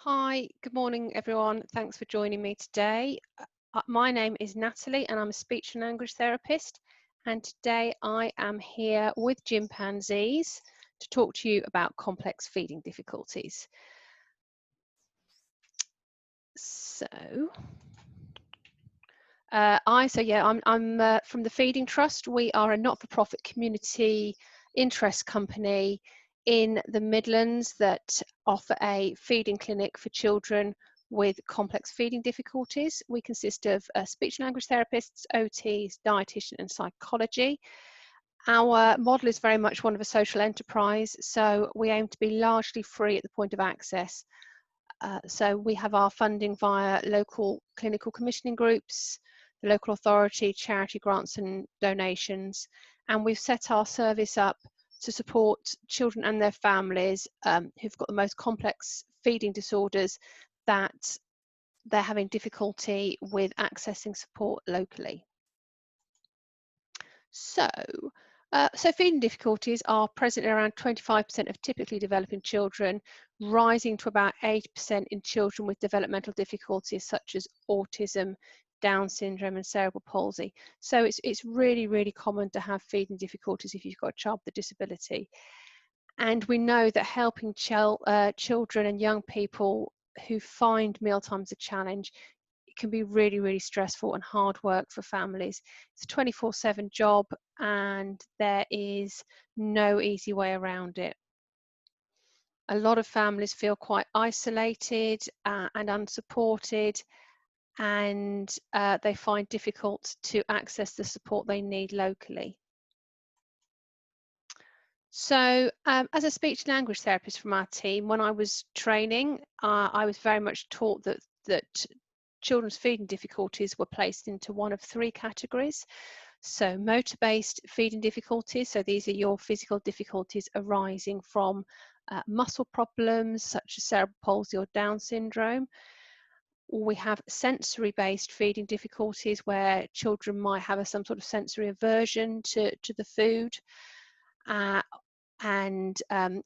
Hi, good morning everyone. Thanks for joining me today. My name is Natalie and I'm a speech and language therapist. And today I am here with chimpanzees to talk to you about complex feeding difficulties. So, I'm from the Feeding Trust. We are a not-for-profit community interest company in the Midlands that offer a feeding clinic for children with complex feeding difficulties. We consist of speech and language therapists, OTs, dietitian and psychology. Our model is very much one of a social enterprise, so we aim to be largely free at the point of access. So we have our funding via local clinical commissioning groups, the local authority, charity grants and donations, and we've set our service up to support children and their families who've got the most complex feeding disorders that they're having difficulty with accessing support locally. So feeding difficulties are present in around 25% of typically developing children, rising to about 80% in children with developmental difficulties such as autism, Down syndrome and cerebral palsy. So it's really, really common to have feeding difficulties if you've got a child with a disability. And we know that helping children and young people who find mealtimes a challenge, it can be really, really stressful and hard work for families. It's a 24/7 job and there is no easy way around it. A lot of families feel quite isolated and unsupported, and they find difficult to access the support they need locally. So as a speech and language therapist from our team, when I was training, I was very much taught that children's feeding difficulties were placed into one of three categories. So motor-based feeding difficulties, so these are your physical difficulties arising from muscle problems such as cerebral palsy or Down syndrome. We have sensory-based feeding difficulties where children might have some sort of sensory aversion to the food. And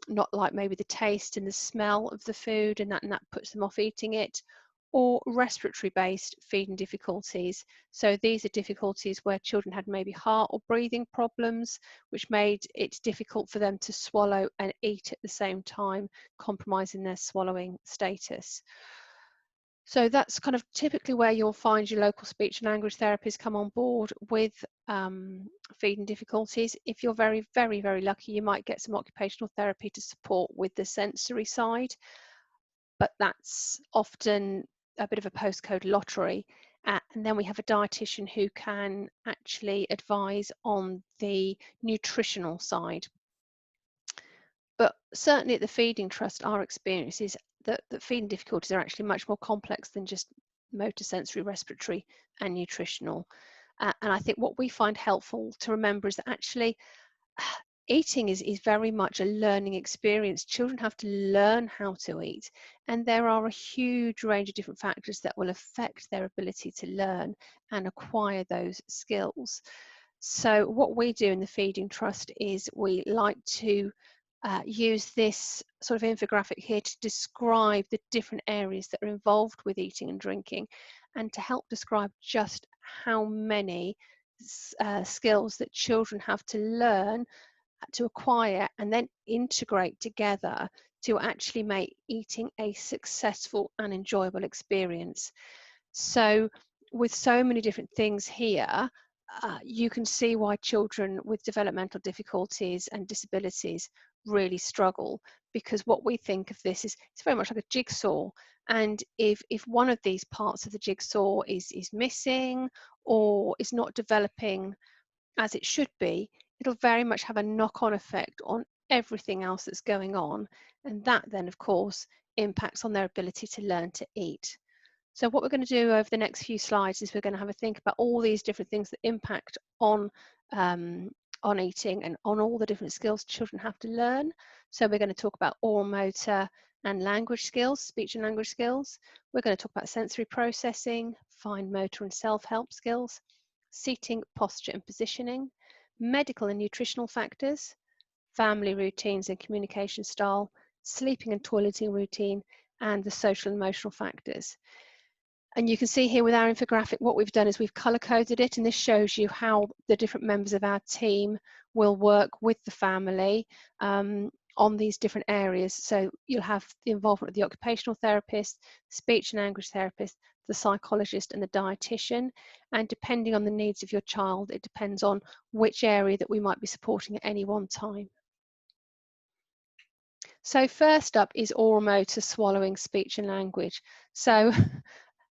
not like maybe the taste and the smell of the food, and that puts them off eating it. Or respiratory-based feeding difficulties. So these are difficulties where children had maybe heart or breathing problems, which made it difficult for them to swallow and eat at the same time, compromising their swallowing status. So that's kind of typically where you'll find your local speech and language therapists come on board with feeding difficulties. If you're very, very, very lucky, you might get some occupational therapy to support with the sensory side, but that's often a bit of a postcode lottery. And then we have a dietitian who can actually advise on the nutritional side. But certainly at the Feeding Trust, our experience is that feeding difficulties are actually much more complex than just motor, sensory, respiratory and nutritional. And I think what we find helpful to remember is that actually eating is very much a learning experience. Children have to learn how to eat, and there are a huge range of different factors that will affect their ability to learn and acquire those skills. So what we do in the Feeding Trust is we like to use this sort of infographic here to describe the different areas that are involved with eating and drinking, and to help describe just how many skills that children have to learn to acquire and then integrate together to actually make eating a successful and enjoyable experience. So with so many different things here, you can see why children with developmental difficulties and disabilities really struggle, because what we think of this is it's very much like a jigsaw, and if one of these parts of the jigsaw is missing or is not developing as it should be, it'll very much have a knock-on effect on everything else that's going on, and that then of course impacts on their ability to learn to eat. So what we're going to do over the next few slides is we're going to have a think about all these different things that impact on eating and on all the different skills children have to learn. So we're going to talk about Oro-Motor and language skills, speech and language skills. We're going to talk about sensory processing, fine motor and self-help skills, seating, posture and positioning, medical and nutritional factors, family routines and communication style, sleeping and toileting routine, and the social and emotional factors. And you can see here with our infographic, what we've done is we've color coded it, and this shows you how the different members of our team will work with the family on these different areas. So you'll have the involvement of the occupational therapist, speech and language therapist, the psychologist and the dietitian. And depending on the needs of your child, it depends on which area that we might be supporting at any one time. So first up is Oro-Motor, swallowing, speech and language. So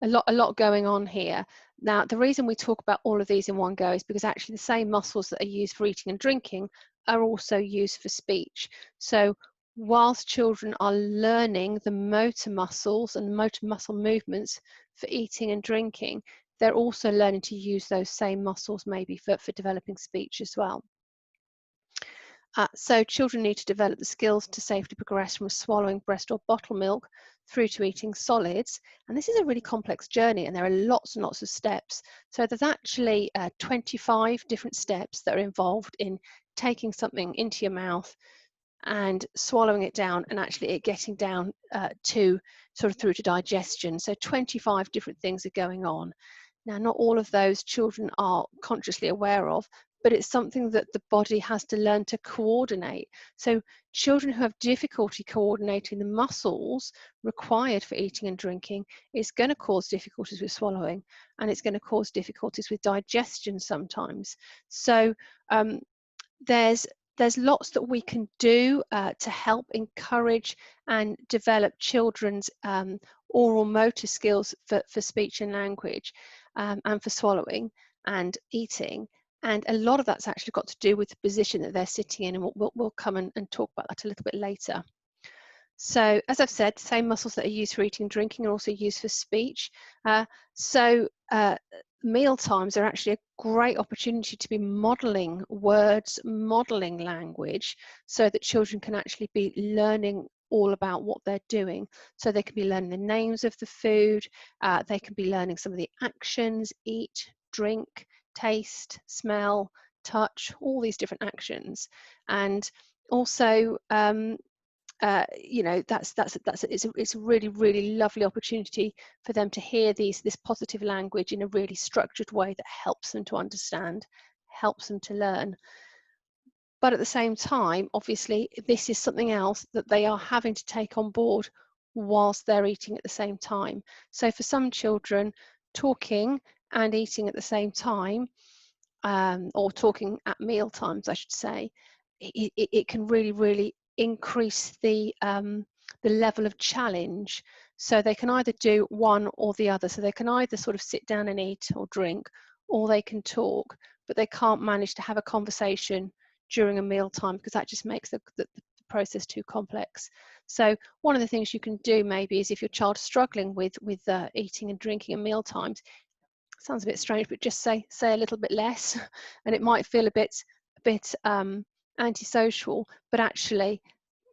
a lot going on here. Now, the reason we talk about all of these in one go is because actually the same muscles that are used for eating and drinking are also used for speech. So whilst children are learning the motor muscles and motor muscle movements for eating and drinking, they're also learning to use those same muscles maybe for developing speech as well. So children need to develop the skills to safely progress from swallowing breast or bottle milk through to eating solids. And this is a really complex journey, and there are lots and lots of steps. So there's actually 25 different steps that are involved in taking something into your mouth and swallowing it down, and actually it getting down to sort of through to digestion. So 25 different things are going on. Now, not all of those children are consciously aware of, but it's something that the body has to learn to coordinate. So children who have difficulty coordinating the muscles required for eating and drinking is going to cause difficulties with swallowing, and it's going to cause difficulties with digestion sometimes. So there's lots that we can do to help encourage and develop children's oral motor skills for speech and language and for swallowing and eating. And a lot of that's actually got to do with the position that they're sitting in, and we'll come and talk about that a little bit later. So as I've said, the same muscles that are used for eating and drinking are also used for speech. Meal times are actually a great opportunity to be modelling words, modelling language, so that children can actually be learning all about what they're doing. So they can be learning the names of the food, they can be learning some of the actions: eat, drink, taste, smell, touch, all these different actions. And also you know, it's a really lovely opportunity for them to hear this positive language in a really structured way that helps them to understand, helps them to learn. But at the same time, obviously, this is something else that they are having to take on board whilst they're eating at the same time. So for some children, talking and eating at the same time, or talking at meal times, I should say, it can really increase the level of challenge. So they can either do one or the other. So they can either sort of sit down and eat or drink, or they can talk, but they can't manage to have a conversation during a meal time, because that just makes the process too complex. So one of the things you can do maybe is, if your child's struggling with eating and drinking at meal times, sounds a bit strange, but just say a little bit less, and it might feel a bit antisocial, but actually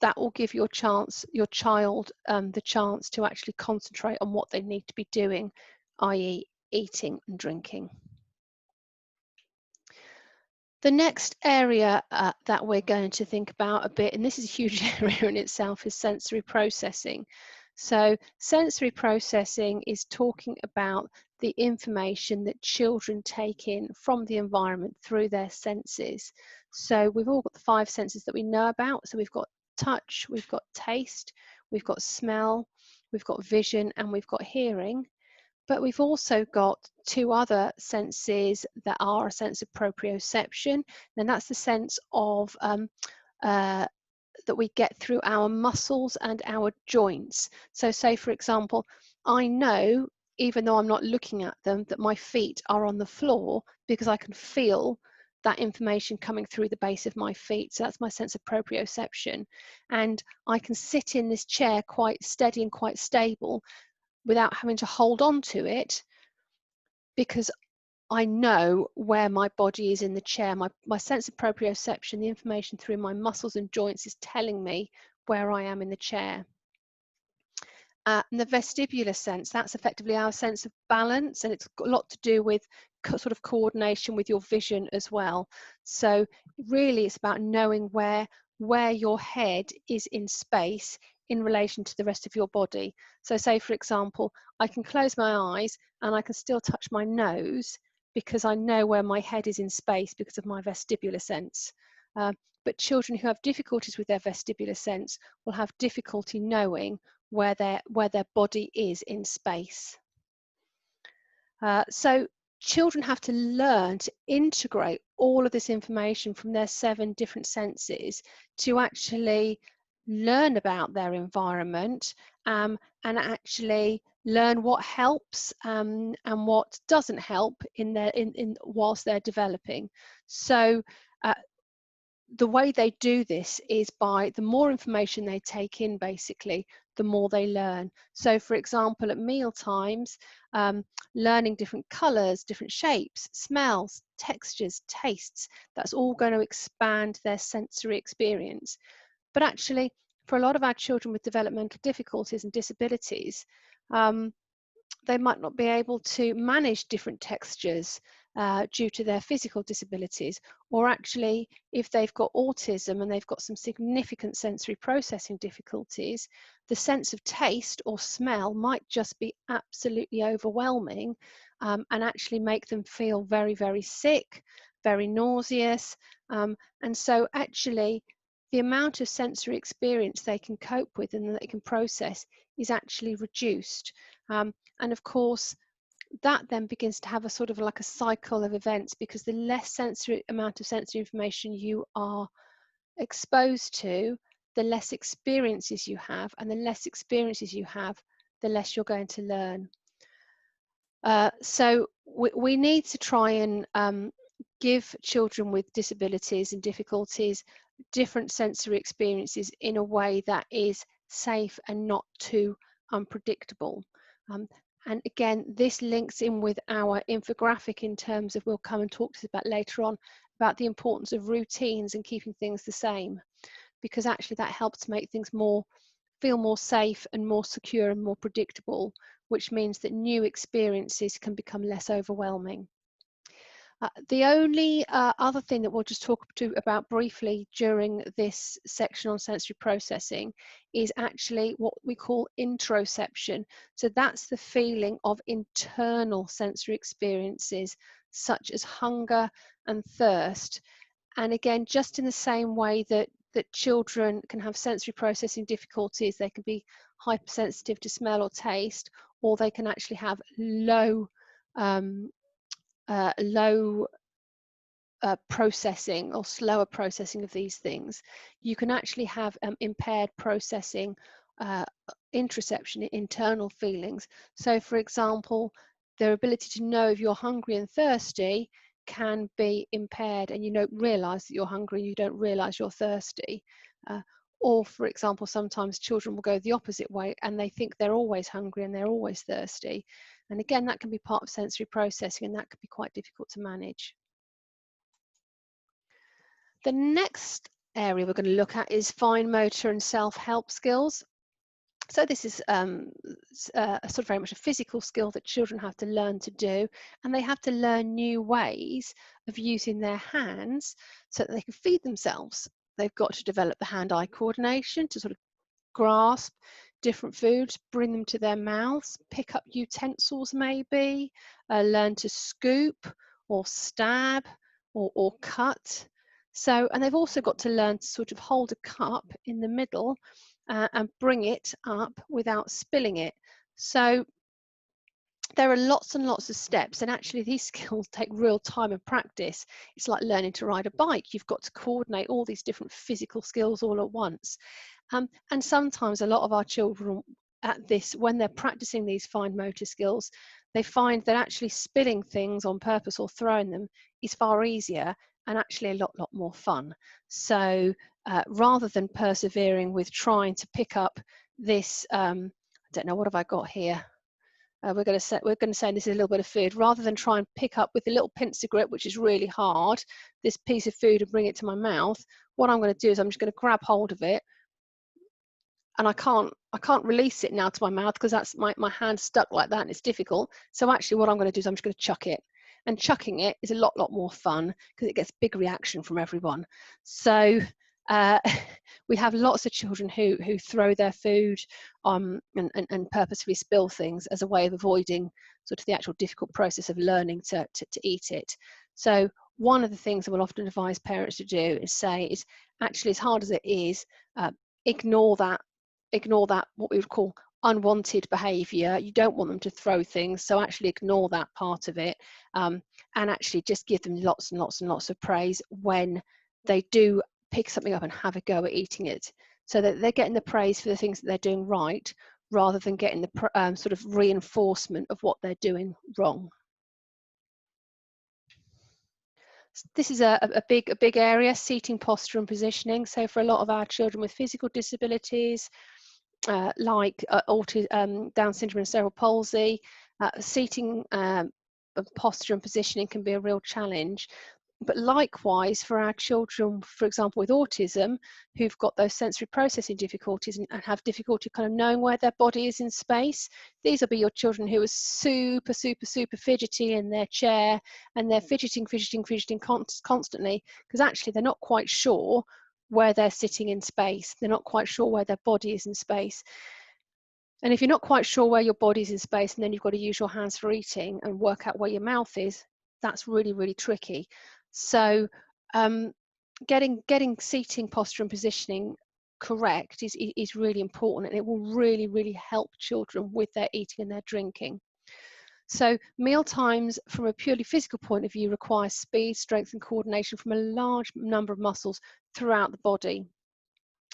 that will give your child the chance to actually concentrate on what they need to be doing, i.e. eating and drinking. The next area that we're going to think about a bit, and this is a huge area in itself, is sensory processing. So sensory processing is talking about the information that children take in from the environment through their senses. So we've all got the 5 senses that we know about. So we've got touch, we've got taste, we've got smell, we've got vision, and we've got hearing. But we've also got 2 other senses that are a sense of proprioception, and that's the sense of that we get through our muscles and our joints. So say, for example, I know, even though I'm not looking at them, that my feet are on the floor, because I can feel that information coming through the base of my feet. So that's my sense of proprioception. And I can sit in this chair quite steady and quite stable without having to hold on to it, because I know where my body is in the chair. My sense of proprioception, the information through my muscles and joints, is telling me where I am in the chair. And the vestibular sense, that's effectively our sense of balance, and it's got a lot to do with sort of coordination with your vision as well. So really it's about knowing where your head is in space in relation to the rest of your body. So say, for example, I can close my eyes and I can still touch my nose because I know where my head is in space because of my vestibular sense. But children who have difficulties with their vestibular sense will have difficulty knowing where their body is in space. So children have to learn to integrate all of this information from their 7 different senses to actually learn about their environment and actually learn what helps and what doesn't help whilst they're developing. So the way they do this is by the more information they take in, basically, the more they learn. So for example, at meal times, learning different colours, different shapes, smells, textures, tastes, that's all going to expand their sensory experience. But actually, for a lot of our children with developmental difficulties and disabilities, they might not be able to manage different textures due to their physical disabilities, or actually if they've got autism and they've got some significant sensory processing difficulties, the sense of taste or smell might just be absolutely overwhelming and actually make them feel very, very sick, very nauseous. And so actually the amount of sensory experience they can cope with and that they can process is actually reduced. And of course, that then begins to have a sort of like a cycle of events, because the less amount of sensory information you are exposed to, the less experiences you have, and the less experiences you have, the less you're going to learn. So we need to try and give children with disabilities and difficulties different sensory experiences in a way that is safe and not too unpredictable. And again, this links in with our infographic in terms of, we'll come and talk to us about later on, about the importance of routines and keeping things the same, because actually that helps to make things feel more safe and more secure and more predictable, which means that new experiences can become less overwhelming. The only other thing that we'll just talk about briefly during this section on sensory processing is actually what we call interoception. So that's the feeling of internal sensory experiences, such as hunger and thirst. And again, just in the same way that children can have sensory processing difficulties, they can be hypersensitive to smell or taste, or they can actually have low processing or slower processing of these things. You can actually have impaired processing, interoception, internal feelings. So for example, their ability to know if you're hungry and thirsty can be impaired, and you don't realize that you're hungry, you don't realize you're thirsty. Or for example, sometimes children will go the opposite way and they think they're always hungry and they're always thirsty. And again, that can be part of sensory processing, and that can be quite difficult to manage. The next area we're going to look at is fine motor and self-help skills. So this is sort of very much a physical skill that children have to learn to do, and they have to learn new ways of using their hands so that they can feed themselves. They've got to develop the hand-eye coordination to sort of grasp different foods, bring them to their mouths, pick up utensils maybe, learn to scoop or stab or cut. So, and they've also got to learn to sort of hold a cup in the middle and bring it up without spilling it. So there are lots and lots of steps, and actually these skills take real time and practice. It's like learning to ride a bike. You've got to coordinate all these different physical skills all at once. And sometimes a lot of our children at this, when they're practicing these fine motor skills, they find that actually spilling things on purpose or throwing them is far easier and actually a lot more fun. So rather than persevering with trying to pick up this, I don't know, what have I got here? We're going to say this is a little bit of food. Rather than try and pick up with a little pincer grip, which is really hard, this piece of food and bring it to my mouth, what I'm going to do is I'm just going to grab hold of it, and I can't release it now to my mouth because that's my hand stuck like that and it's difficult. So actually what I'm going to do is I'm just going to chuck it. And chucking it is a lot more fun because it gets big reaction from everyone. So we have lots of children who throw their food and purposefully spill things as a way of avoiding sort of the actual difficult process of learning to eat it. So one of the things I will often advise parents to do is say is actually, as hard as it is, ignore that what we would call unwanted behaviour. You don't want them to throw things, so actually ignore that part of it, and actually just give them lots and lots and lots of praise when they do pick something up and have a go at eating it, so that they're getting the praise for the things that they're doing right, rather than getting the sort of reinforcement of what they're doing wrong. This is a big area, seating, posture and positioning. So for a lot of our children with physical disabilities, like autism, Down syndrome and cerebral palsy, seating, posture and positioning can be a real challenge. But likewise for our children, for example, with autism, who've got those sensory processing difficulties and have difficulty kind of knowing where their body is in space, these will be your children who are super fidgety in their chair, and they're fidgeting constantly, because actually they're not quite sure where they're sitting in space. They're not quite sure where their body is in space. And if you're not quite sure where your body's in space, and then you've got to use your hands for eating and work out where your mouth is, that's really tricky. So getting seating, posture and positioning correct is really important, and it will really help children with their eating and their drinking. So meal times from a purely physical point of view require speed, strength and coordination from a large number of muscles throughout the body.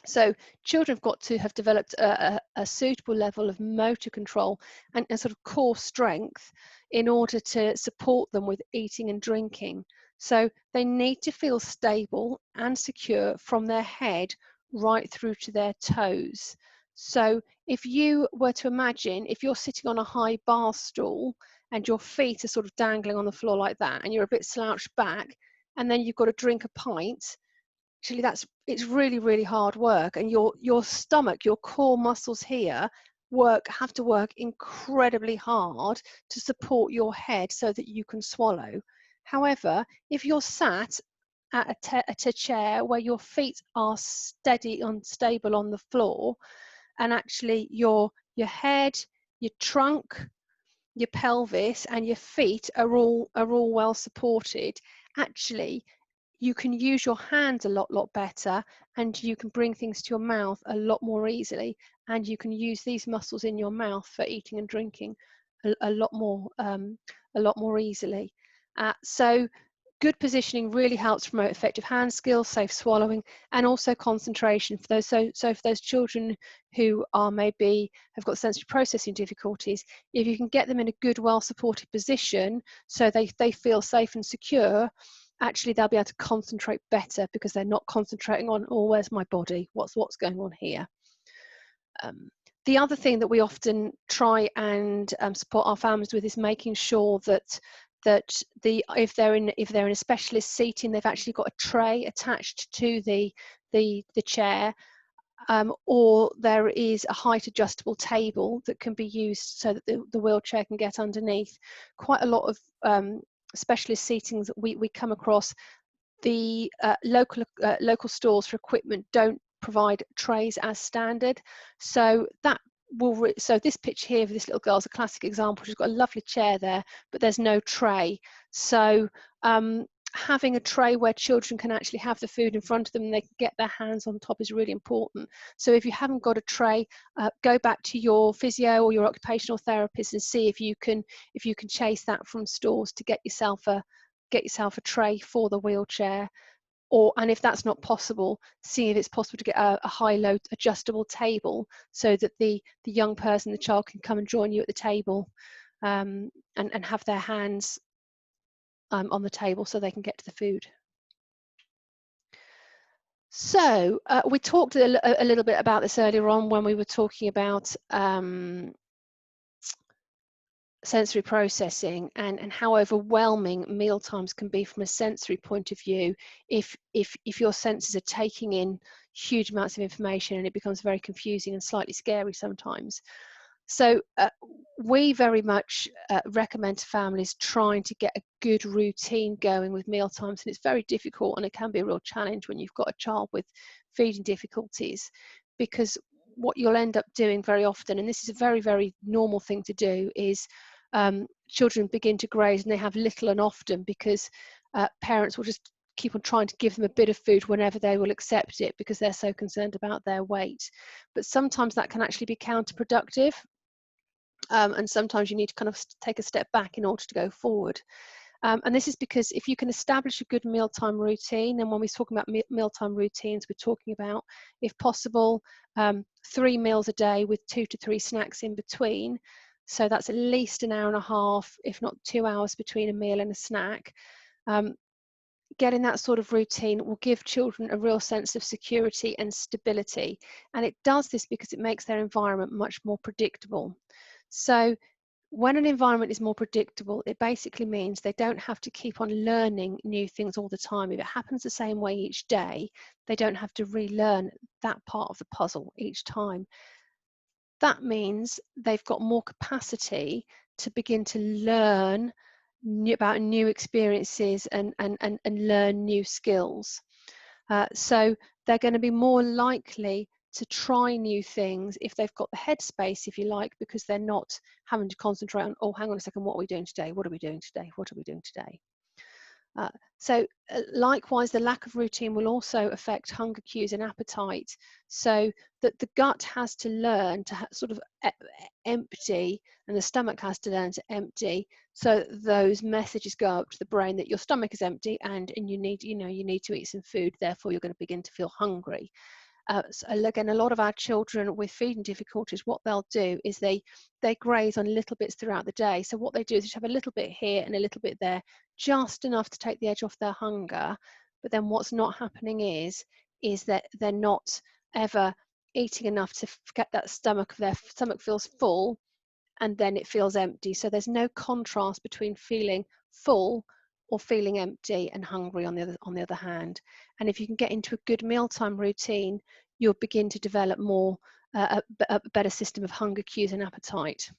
So children have got to have developed a suitable level of motor control and sort of core strength in order to support them with eating and drinking. So they need to feel stable and secure from their head right through to their toes. So if you were to imagine, if you're sitting on a high bar stool and your feet are sort of dangling on the floor like that, and you're a bit slouched back, and then you've got to drink a pint, actually it's really hard work, and your stomach, your core muscles here have to work incredibly hard to support your head so that you can swallow. However, if you're sat at a chair where your feet are steady and stable on the floor, and actually your head, your trunk, your pelvis and your feet are all well supported, actually you can use your hands a lot better, and you can bring things to your mouth a lot more easily, and you can use these muscles in your mouth for eating and drinking a lot more easily. So good positioning really helps promote effective hand skills, safe swallowing, and also concentration for those. So for those children who are maybe have got sensory processing difficulties, if you can get them in a good, well-supported position so they feel safe and secure, actually they'll be able to concentrate better, because they're not concentrating on, oh, where's my body? What's going on here? The other thing that we often try and support our families with is making sure that if they're in a specialist seating, they've actually got a tray attached to the chair, or there is a height adjustable table that can be used so that the wheelchair can get underneath. Quite a lot of specialist seatings that we come across, the local stores for equipment don't provide trays as standard, so that will so this picture here of this little girl is a classic example. She's got a lovely chair there, but there's no tray. So having a tray where children can actually have the food in front of them and they can get their hands on top is really important. So if you haven't got a tray, go back to your physio or your occupational therapist and see if you can chase that from stores to get yourself a tray for the wheelchair. And if that's not possible, see if it's possible to get a high-low adjustable table so that the young person, the child, can come and join you at the table, and have their hands on the table so they can get to the food. So we talked a little bit about this earlier on when we were talking about sensory processing and how overwhelming meal times can be from a sensory point of view if your senses are taking in huge amounts of information, and it becomes very confusing and slightly scary sometimes. So we very much recommend to families trying to get a good routine going with meal times, and it's very difficult and it can be a real challenge when you've got a child with feeding difficulties, because what you'll end up doing very often, and this is a very, very normal thing to do, is children begin to graze and they have little and often because parents will just keep on trying to give them a bit of food whenever they will accept it because they're so concerned about their weight. But sometimes that can actually be counterproductive, and sometimes you need to kind of take a step back in order to go forward. And this is because if you can establish a good mealtime routine, and when we're talking about mealtime routines, we're talking about, if possible, 3 meals a day with 2 to 3 snacks in between. So that's at least an hour and a half, if not 2 hours between a meal and a snack. Getting that sort of routine will give children a real sense of security and stability. And it does this because it makes their environment much more predictable. So when an environment is more predictable, it basically means they don't have to keep on learning new things all the time. If it happens the same way each day, they don't have to relearn that part of the puzzle each time. That means they've got more capacity to begin to learn about new experiences and learn new skills. So they're going to be more likely to try new things if they've got the headspace, if you like, because they're not having to concentrate on, oh, hang on a second, what are we doing today? What are we doing today? What are we doing today? Likewise, the lack of routine will also affect hunger cues and appetite, so that the gut has to learn to sort of empty, and the stomach has to learn to empty, so those messages go up to the brain that your stomach is empty and you need to eat some food, therefore you're going to begin to feel hungry. So again, a lot of our children with feeding difficulties, what they'll do is they graze on little bits throughout the day. So what they do is just have a little bit here and a little bit there, just enough to take the edge off their hunger. But then what's not happening is that they're not ever eating enough to get that their stomach feels full and then it feels empty. So there's no contrast between feeling full or feeling empty and hungry on the other hand. And if you can get into a good mealtime routine, you'll begin to develop more a better system of hunger cues and appetite.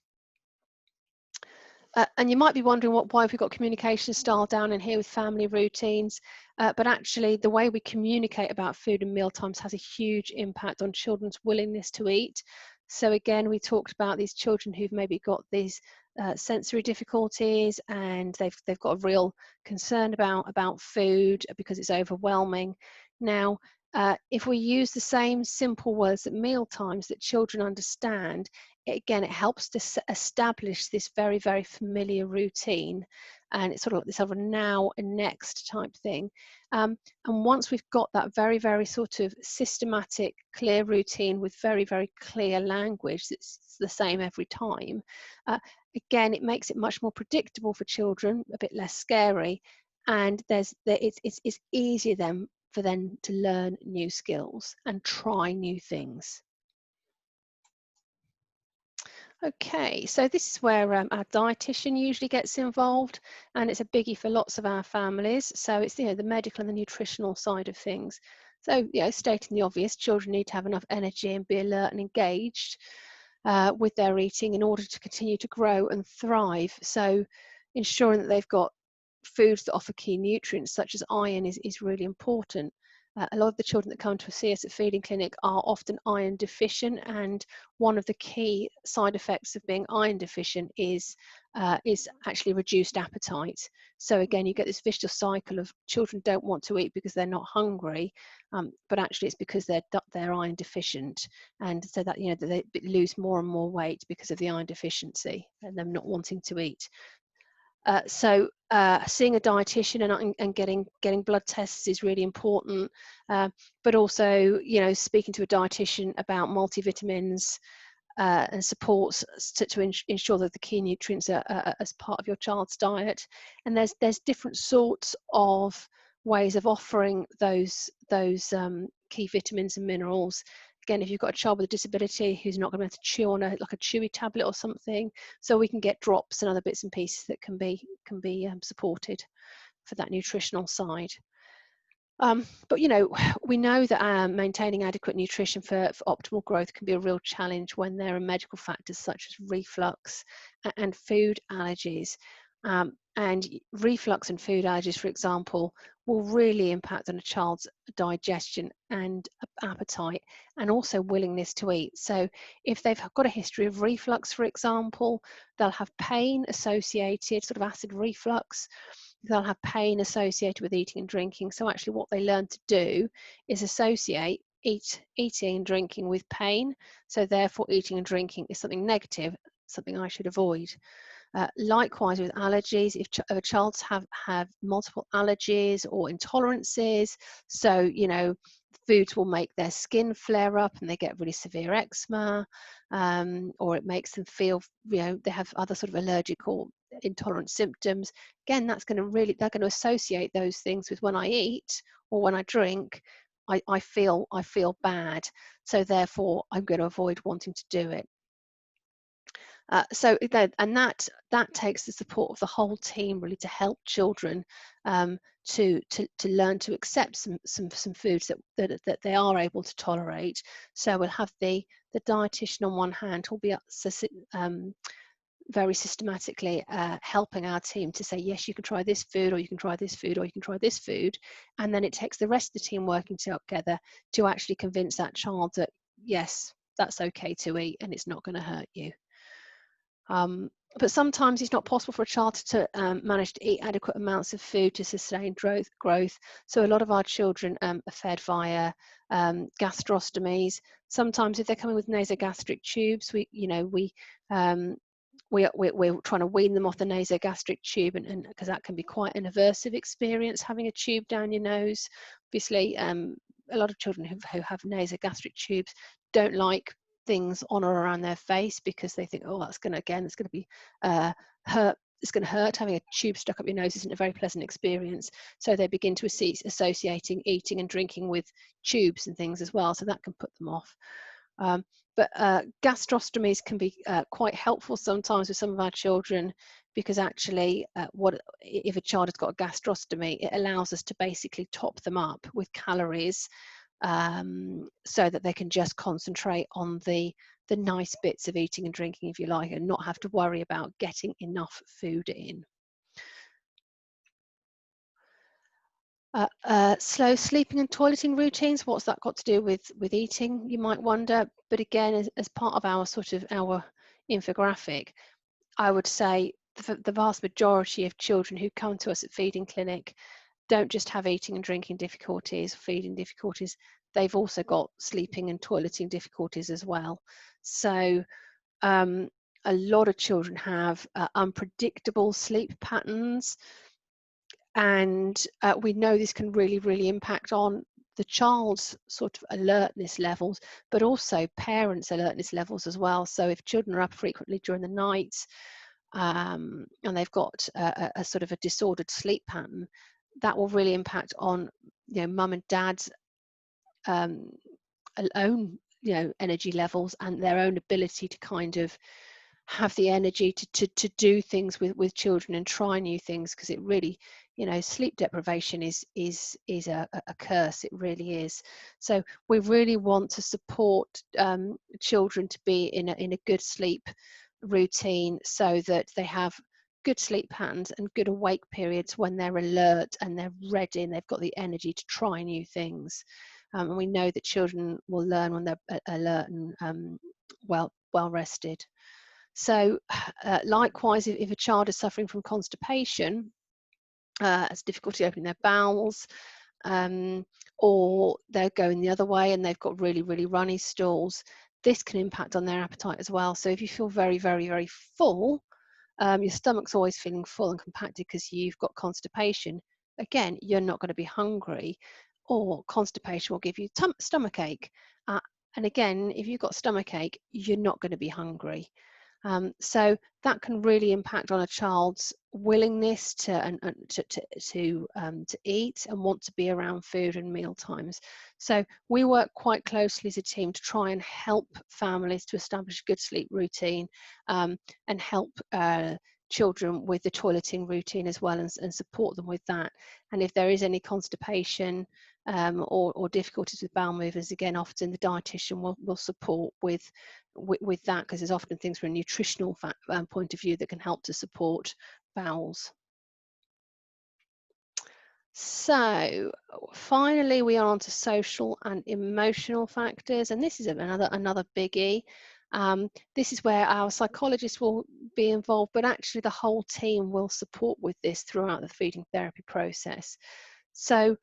And you might be wondering why have we got communication style down in here with family routines, but actually the way we communicate about food and mealtimes has a huge impact on children's willingness to eat. So again, we talked about these children who've maybe got these sensory difficulties and they've got a real concern about food because it's overwhelming. Now, if we use the same simple words at mealtimes that children understand, it helps to establish this very, very familiar routine, and it's sort of like this other now and next type thing. And once we've got that very, very sort of systematic, clear routine with very, very clear language that's the same every time, again, it makes it much more predictable for children, a bit less scary, and it's easier then for them to learn new skills and try new things. Okay, so this is where our dietitian usually gets involved, and it's a biggie for lots of our families. So it's the medical and the nutritional side of things. So stating the obvious, children need to have enough energy and be alert and engaged with their eating in order to continue to grow and thrive. So ensuring that they've got foods that offer key nutrients such as iron is really important. A lot of the children that come to see us at Feeding Clinic are often iron deficient, and one of the key side effects of being iron deficient is actually reduced appetite. So again, you get this vicious cycle of children don't want to eat because they're not hungry, but actually it's because they're iron deficient, and so that they lose more and more weight because of the iron deficiency and them not wanting to eat. So seeing a dietitian and getting blood tests is really important, but also speaking to a dietitian about multivitamins and supports to ensure that the key nutrients are as part of your child's diet. And there's different sorts of ways of offering those key vitamins and minerals. Again, if you've got a child with a disability who's not going to be able to chew on like a chewy tablet or something, so we can get drops and other bits and pieces that can be supported for that nutritional side. But we know that maintaining adequate nutrition for optimal growth can be a real challenge when there are medical factors such as reflux and food allergies. And reflux and food allergies, for example, will really impact on a child's digestion and appetite, and also willingness to eat. So if they've got a history of reflux, for example, they'll have pain associated, sort of acid reflux. They'll have pain associated with eating and drinking. So actually what they learn to do is associate eating and drinking with pain. So therefore eating and drinking is something negative, something I should avoid. Likewise with allergies, if a child have multiple allergies or intolerances, so foods will make their skin flare up and they get really severe eczema, or it makes them feel they have other sort of allergic or intolerant symptoms. Again, they're going to associate those things with when I eat or when I drink, I feel bad, so therefore I'm going to avoid wanting to do it. That takes the support of the whole team really to help children to learn to accept some foods that they are able to tolerate. So we'll have the dietitian on one hand who'll be very systematically helping our team to say, yes, you can try this food, or you can try this food, or you can try this food. And then it takes the rest of the team working together to actually convince that child that, yes, that's okay to eat and it's not going to hurt you. But sometimes it's not possible for a child to manage to eat adequate amounts of food to sustain growth. So a lot of our children are fed via gastrostomies. Sometimes if they're coming with nasogastric tubes, we're trying to wean them off the nasogastric tube, and because that can be quite an aversive experience, having a tube down your nose. Obviously, a lot of children who have nasogastric tubes don't like things on or around their face because they think, oh, it's going to be hurt. It's going to hurt. Having a tube stuck up your nose isn't a very pleasant experience. So they begin to associating eating and drinking with tubes and things as well. So that can put them off. But gastrostomies can be quite helpful sometimes with some of our children, because actually if a child has got a gastrostomy, it allows us to basically top them up with calories, so that they can just concentrate on the nice bits of eating and drinking, if you like, and not have to worry about getting enough food in. Slow sleeping and toileting routines, what's that got to do with eating, you might wonder. But again, as part of our infographic, I would say the vast majority of children who come to us at feeding clinic don't just have eating and drinking difficulties, feeding difficulties, they've also got sleeping and toileting difficulties as well. So a lot of children have unpredictable sleep patterns, and we know this can really impact on the child's sort of alertness levels, but also parents' alertness levels as well. So if children are up frequently during the night, and they've got a sort of a disordered sleep pattern, that will really impact on mum and dad's own energy levels and their own ability to kind of have the energy to do things with children and try new things, because it really, sleep deprivation is a curse. It really is. So we really want to support children to be in a good sleep routine, so that they have good sleep patterns and good awake periods when they're alert and they're ready and they've got the energy to try new things. And we know that children will learn when they're alert and well rested. So likewise, if a child is suffering from constipation, has difficulty opening their bowels, or they're going the other way and they've got really runny stools, this can impact on their appetite as well. So if you feel very full, your stomach's always feeling full and compacted because you've got constipation, again, you're not going to be hungry, or constipation will give you stomach ache. And again, if you've got stomach ache, you're not going to be hungry. So that can really impact on a child's willingness to eat and want to be around food and meal times. So we work quite closely as a team to try and help families to establish a good sleep routine, and help children with the toileting routine as well, and support them with that. And if there is any constipation or difficulties with bowel movers, again, often the dietitian will support with that, because there's often things from a nutritional point of view that can help to support bowels. So finally, we are on to social and emotional factors, and this is another biggie. This is where our psychologist will be involved, but actually the whole team will support with this throughout the feeding therapy process. So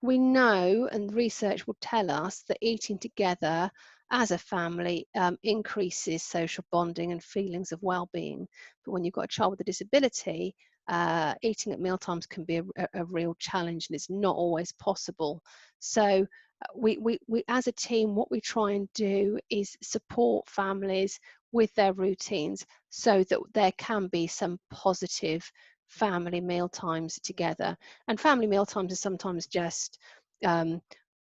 we know, and research will tell us, that eating together as a family increases social bonding and feelings of well-being. But when you've got a child with a disability, eating at mealtimes can be a real challenge, and it's not always possible. So we as a team, what we try and do is support families with their routines so that there can be some positive family mealtimes together. And family mealtimes are sometimes just um,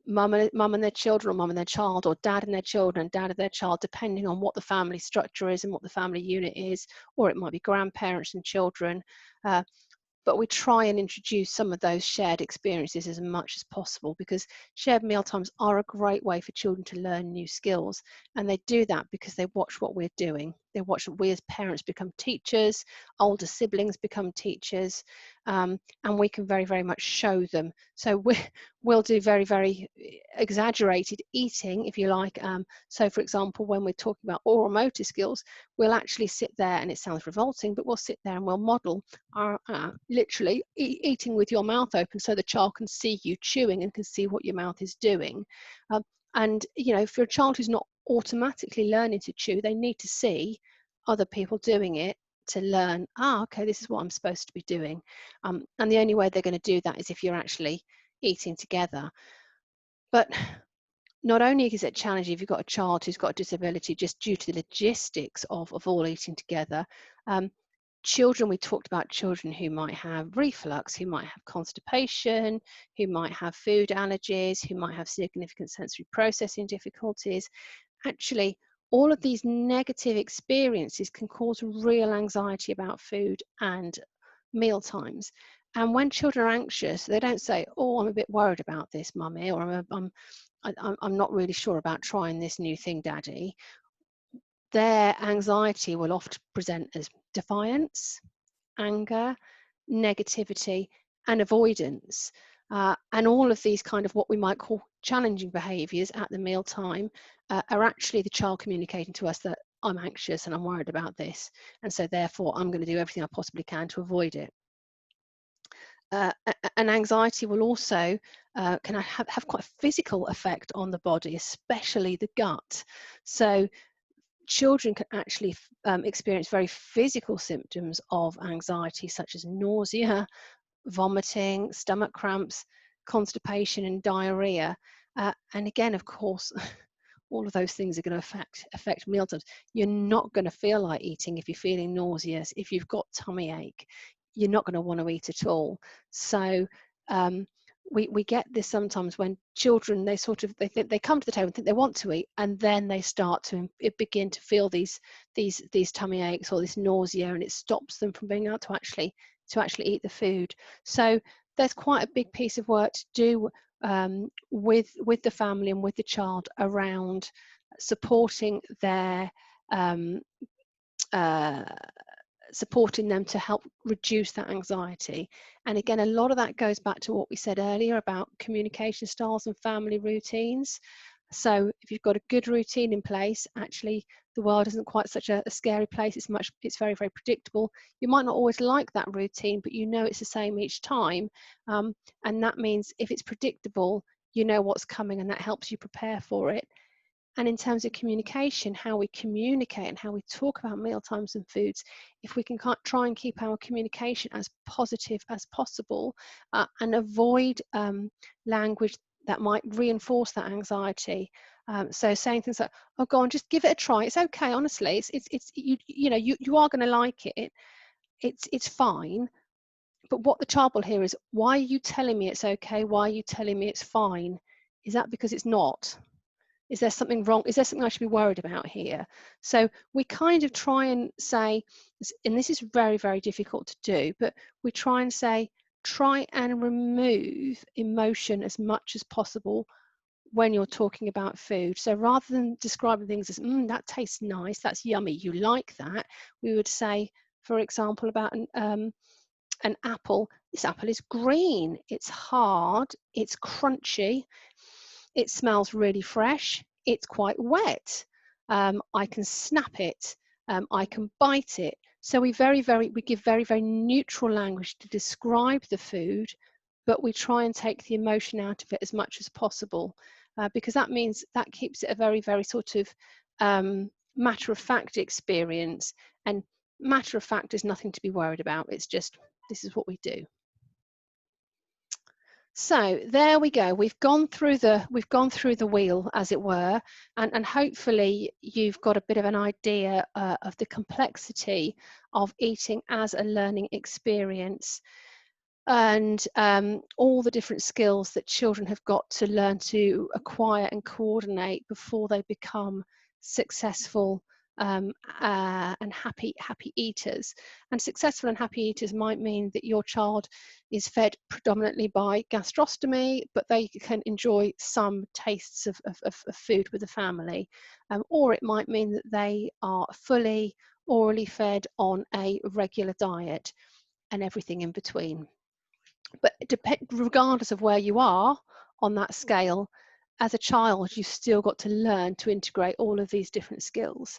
mum and their children, or mum and their child, or dad and their children and dad and their child, depending on what the family structure is and what the family unit is, or it might be grandparents and children. Uh, but we try and introduce some of those shared experiences as much as possible, because shared mealtimes are a great way for children to learn new skills, and they do that because they watch what we're doing. They watch that we as parents become teachers, older siblings become teachers, and we can very, very much show them. So we'll do very, very exaggerated eating, if you like. So for example, when we're talking about Oro-Motor skills, we'll actually sit there, and it sounds revolting, but we'll sit there and we'll model our literally eating with your mouth open, so the child can see you chewing and can see what your mouth is doing. And you know, for a child who's not automatically learning to chew, they need to see other people doing it to learn, okay, this is what I'm supposed to be doing. And the only way they're going to do that is if you're actually eating together. But not only is it challenging if you've got a child who's got a disability, just due to the logistics of all eating together. Children, we talked about children who might have reflux, who might have constipation, who might have food allergies, who might have significant sensory processing difficulties. Actually, all of these negative experiences can cause real anxiety about food and meal times. And when children are anxious, they don't say, "Oh, I'm a bit worried about this, mummy," or I'm not really sure about trying this new thing, daddy." Their anxiety will often present as defiance, anger, negativity, and avoidance. And all of these kind of what we might call challenging behaviours at the mealtime are actually the child communicating to us that I'm anxious and I'm worried about this, and so therefore I'm going to do everything I possibly can to avoid it. And anxiety will also can have quite a physical effect on the body, especially the gut. So children can actually experience very physical symptoms of anxiety, such as nausea, vomiting, stomach cramps, constipation, and diarrhea. And again, of course, all of those things are going to affect mealtimes. You're not going to feel like eating if you're feeling nauseous. If you've got tummy ache, you're not going to want to eat at all. So we get this sometimes when children, they sort of they come to the table and think they want to eat, and then they start to begin to feel these tummy aches or this nausea, and it stops them from being able to actually eat the food. So there's quite a big piece of work to do with the family and with the child around supporting their uh, supporting them to help reduce that anxiety. And again, a lot of that goes back to what we said earlier about communication styles and family routines. So if you've got a good routine in place, actually the world isn't quite such a scary place. It's very, very predictable. You might not always like that routine, but you know it's the same each time. And that means if it's predictable, you know what's coming, and that helps you prepare for it. And in terms of communication, how we communicate and how we talk about mealtimes and foods, if we can try and keep our communication as positive as possible and avoid language that might reinforce that anxiety. So saying things like, "Oh, go on, just give it a try. It's okay. Honestly, it's you know you are going to like it. It's fine." But what the child will hear is, "Why are you telling me it's okay? Why are you telling me it's fine? Is that because it's not? Is there something wrong? Is there something I should be worried about here?" So we kind of try and say, and this is very, very difficult to do, but we try and say, try and remove emotion as much as possible when you're talking about food. So rather than describing things as, that tastes nice, that's yummy, you like that, we would say, for example, about an apple. This apple is green, it's hard, it's crunchy, it smells really fresh, it's quite wet. I can snap it, I can bite it. So we give very, very neutral language to describe the food, but we try and take the emotion out of it as much as possible, because that means that keeps it a very, very sort of matter of fact experience. And matter of fact is nothing to be worried about. It's just, this is what we do. So there we go. We've gone through the wheel, as it were, and hopefully you've got a bit of an idea of the complexity of eating as a learning experience, and all the different skills that children have got to learn to acquire and coordinate before they become successful and happy eaters. And successful and happy eaters might mean that your child is fed predominantly by gastrostomy, but they can enjoy some tastes of food with the family, or it might mean that they are fully orally fed on a regular diet, and everything in between. But regardless of where you are on that scale, as a child, you've still got to learn to integrate all of these different skills.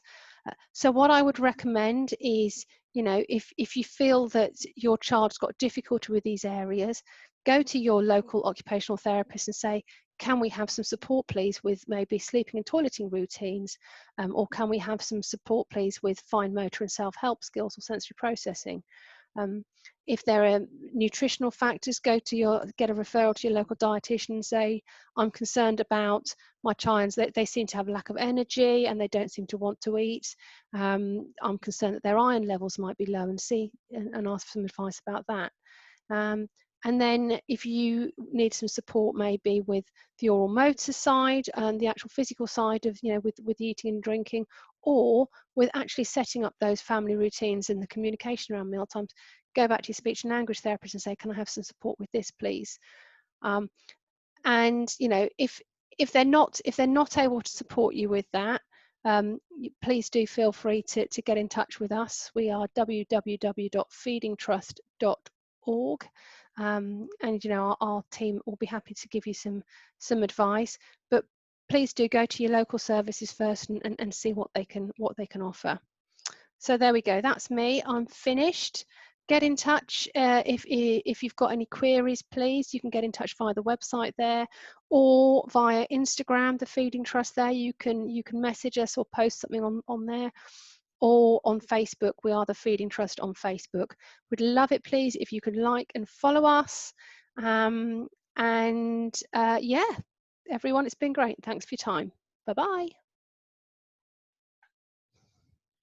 So what I would recommend is, you know, if you feel that your child's got difficulty with these areas, go to your local occupational therapist and say, can we have some support please with maybe sleeping and toileting routines, or can we have some support please with fine motor and self-help skills or sensory processing. If there are nutritional factors, get a referral to your local dietitian and say, I'm concerned about my child, they seem to have a lack of energy and they don't seem to want to eat. I'm concerned that their iron levels might be low, and ask for some advice about that. And then if you need some support maybe with the Oro-Motor side and the actual physical side of, you know, with eating and drinking, or with actually setting up those family routines and the communication around mealtimes, go back to your speech and language therapist and say, can I have some support with this, please? And you know, if they're not able to support you with that, please do feel free to get in touch with us. We are www.feedingtrust.org, and you know, our team will be happy to give you some advice. But please do go to your local services first and see what they can offer. So there we go. That's me. I'm finished. Get in touch if you've got any queries, please. You can get in touch via the website there, or via Instagram, the Feeding Trust. There you can message us or post something on there, or on Facebook. We are the Feeding Trust on Facebook. We'd love it, please, if you could like and follow us. Yeah, everyone, it's been great. Thanks for your time. Bye bye.